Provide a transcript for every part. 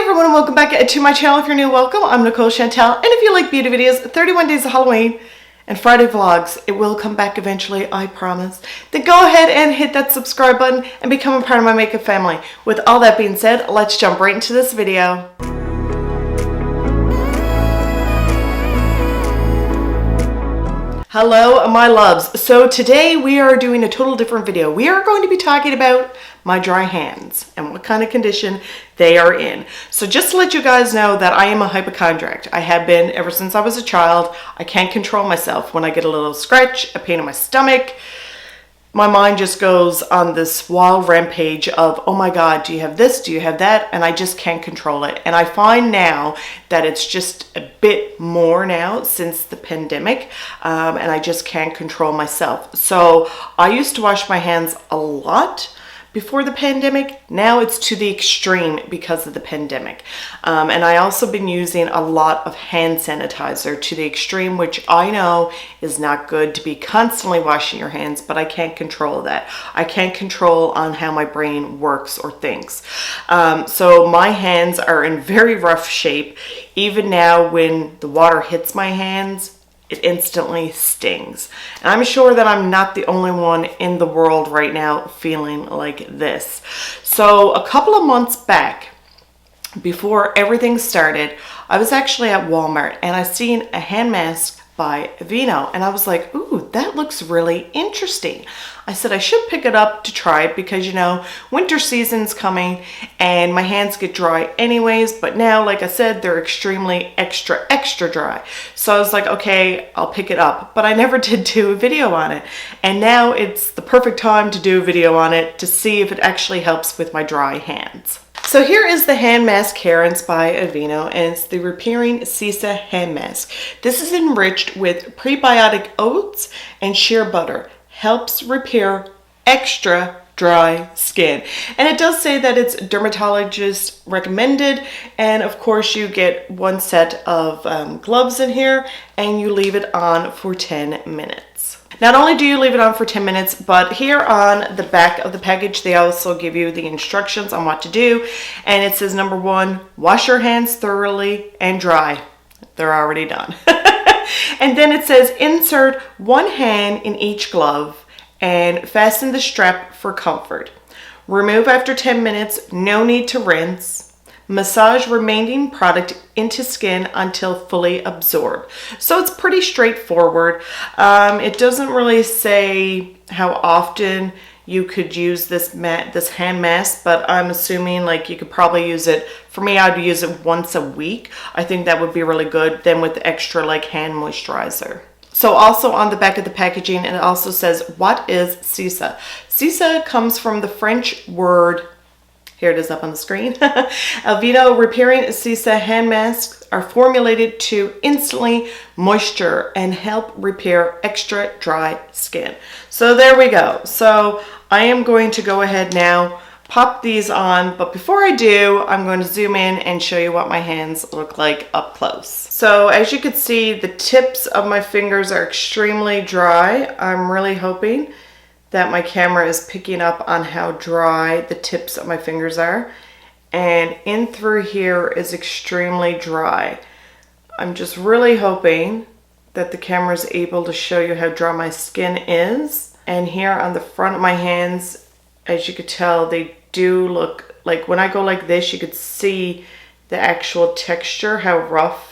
everyone, and welcome back to my channel. If you're new, welcome. I'm Nicole Chantell, and if you like beauty videos, 31 days of Halloween and Friday vlogs, it will come back eventually, I promise. Then go ahead and hit that subscribe button and become a part of my makeup family. With all that being said, let's jump right into this video. Hello my loves. So today we are doing a total different video. We are going to be talking about my dry hands and what kind of condition they are in. So just to let you guys know that I am a hypochondriac. I have been ever since I was a child. I can't control myself. When I get a little scratch, a pain in my stomach, my mind just goes on this wild rampage of, oh my God, do you have this? Do you have that? And I just can't control it. And I find now that it's just a bit more now since the pandemic, and I just can't control myself. So I used to wash my hands a lot before the pandemic. Now it's to the extreme because of the pandemic. And I also been using a lot of hand sanitizer to the extreme, which I know is not good to be constantly washing your hands, but I can't control that. I can't control on how my brain works or thinks. So my hands are in very rough shape. Even now when the water hits my hands, it instantly stings. And I'm sure that I'm not the only one in the world right now feeling like this. So a couple of months back, before everything started, I was actually at Walmart and I seen a hand mask by Aveeno, and I was like, ooh, that looks really interesting. I said I should pick it up to try it because, you know, winter season's coming and my hands get dry anyways, but now, like I said, they're extremely extra dry. So I was like, okay, I'll pick it up, but I never did do a video on it. And now it's the perfect time to do a video on it to see if it actually helps with my dry hands. So here is the hand mask Karen's by Aveeno, and it's the Repairing Cica hand mask. This is enriched with prebiotic oats and shea butter. Helps repair extra dry skin. And it does say that it's dermatologist recommended, and of course you get one set of gloves in here and you leave it on for 10 minutes. Not only do you leave it on for 10 minutes, but here on the back of the package, they also give you the instructions on what to do. And it says, number 1, wash your hands thoroughly and dry. They're already done. And then it says, insert one hand in each glove and fasten the strap for comfort. Remove after 10 minutes, no need to rinse. Massage remaining product into skin until fully absorbed. So it's pretty straightforward. It doesn't really say how often you could use this hand mask, but I'm assuming like you could probably use it. For me, I'd use it once a week. I think that would be really good. Then with extra like hand moisturizer. So also on the back of the packaging, it also says, what is Cica? Cica comes from the French word. Here it is up on the screen. Aveeno Repairing Cica hand masks are formulated to instantly moisture and help repair extra dry skin. So there we go. So I am going to go ahead now, pop these on, but before I do, I'm going to zoom in and show you what my hands look like up close. So as you can see, the tips of my fingers are extremely dry. I'm really hoping that my camera is picking up on how dry the tips of my fingers are. And in through here is extremely dry. I'm just really hoping that the camera is able to show you how dry my skin is. And here on the front of my hands, as you could tell, they do look like, when I go like this, you could see the actual texture, how rough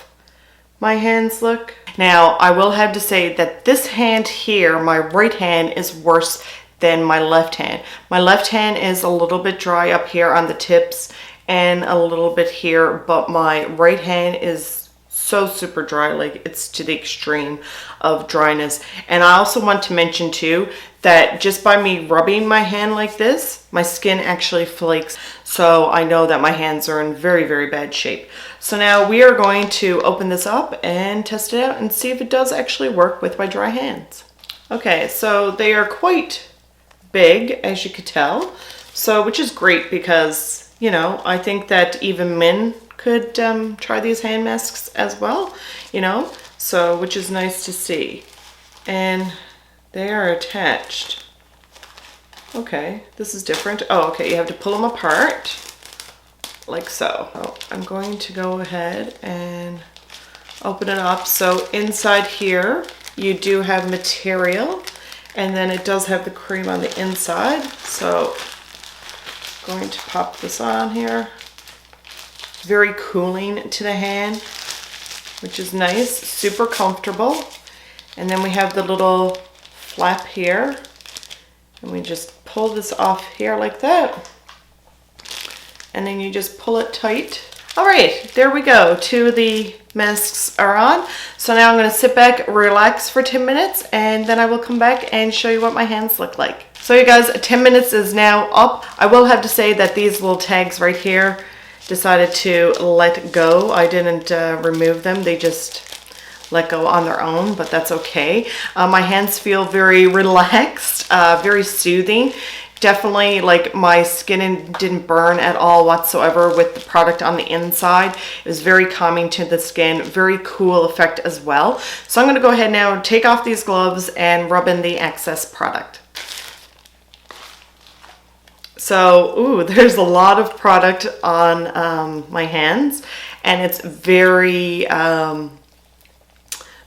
my hands look. Now, I will have to say that this hand here, my right hand, is worse than my left hand. My left hand is a little bit dry up here on the tips and a little bit here, but my right hand is so super dry, like it's to the extreme of dryness. And I also want to mention too that just by me rubbing my hand like this, my skin actually flakes. So I know that my hands are in very bad shape. So now we are going to open this up and test it out and see if it does actually work with my dry hands. Okay, so they are quite big, as you could tell. So, which is great because, you know, I think that even men could try these hand masks as well, you know, so which is nice to see. And they are attached. Okay, this is different. Oh, okay, you have to pull them apart. like so. Oh, I'm going to go ahead and open it up. So inside here, you do have material, and then it does have the cream on the inside. So I'm going to pop this on here. Very cooling to the hand, which is nice, super comfortable. And then we have the little flap here, and we just pull this off here like that. And then you just pull it tight. All right, there we go. 2 of the masks are on. So now I'm gonna sit back, relax for 10 minutes, and then I will come back and show you what my hands look like. So you guys, 10 minutes is now up. I will have to say that these little tags right here decided to let go. I didn't remove them. They just let go on their own, but that's okay. My hands feel very relaxed, very soothing. Definitely, like, my skin didn't burn at all whatsoever with the product on the inside. It was very calming to the skin, very cool effect as well. So I'm gonna go ahead now and take off these gloves and rub in the excess product. So, ooh, there's a lot of product on my hands, and it's very,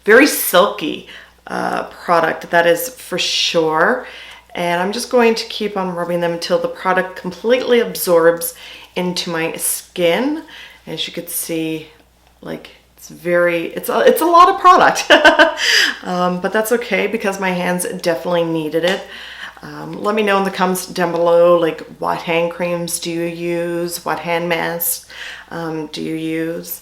very silky product, that is for sure. And I'm just going to keep on rubbing them until the product completely absorbs into my skin. As you can see, like, it's a lot of product. But that's okay because my hands definitely needed it. Let me know in the comments down below, like, what hand creams do you use? What hand masks do you use?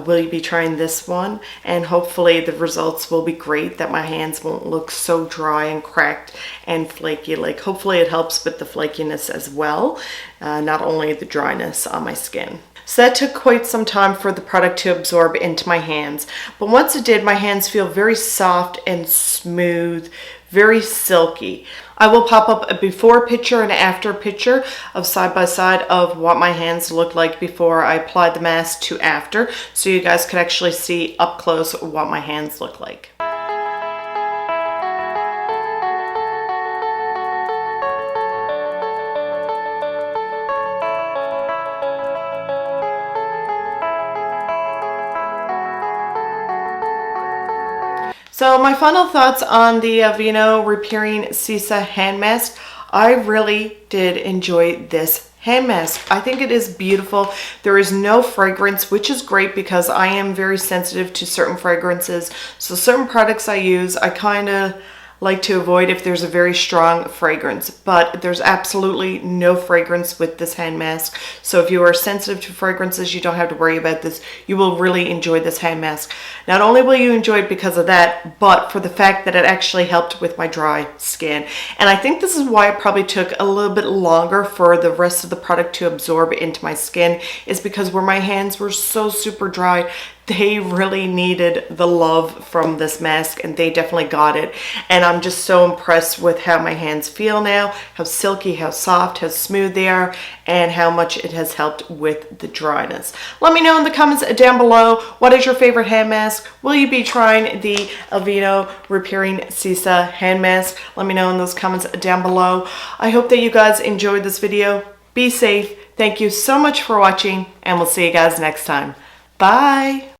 Will you be trying this one? And hopefully the results will be great, that my hands won't look so dry and cracked and flaky. Like, hopefully it helps with the flakiness as well, not only the dryness on my skin. So that took quite some time for the product to absorb into my hands. But once it did, my hands feel very soft and smooth, very silky. I will pop up a before picture and after picture of side by side of what my hands looked like before I applied the mask to after, so you guys could actually see up close what my hands look like. So my final thoughts on the Aveeno Repairing Cica hand mask. I really did enjoy this hand mask. I think it is beautiful. There is no fragrance, which is great because I am very sensitive to certain fragrances. So certain products I use, I kind of like to avoid if there's a very strong fragrance, but there's absolutely no fragrance with this hand mask. So if you are sensitive to fragrances, you don't have to worry about this. You will really enjoy this hand mask. Not only will you enjoy it because of that, but for the fact that it actually helped with my dry skin. And I think this is why it probably took a little bit longer for the rest of the product to absorb into my skin, is because where my hands were so super dry, they really needed the love from this mask, and they definitely got it. And I'm just so impressed with how my hands feel now, how silky, how soft, how smooth they are, and how much it has helped with the dryness. Let me know in the comments down below, what is your favorite hand mask? Will you be trying the Aveeno Repairing Cica hand mask? Let me know in those comments down below. I hope that you guys enjoyed this video. Be safe. Thank you so much for watching, and we'll see you guys next time. Bye.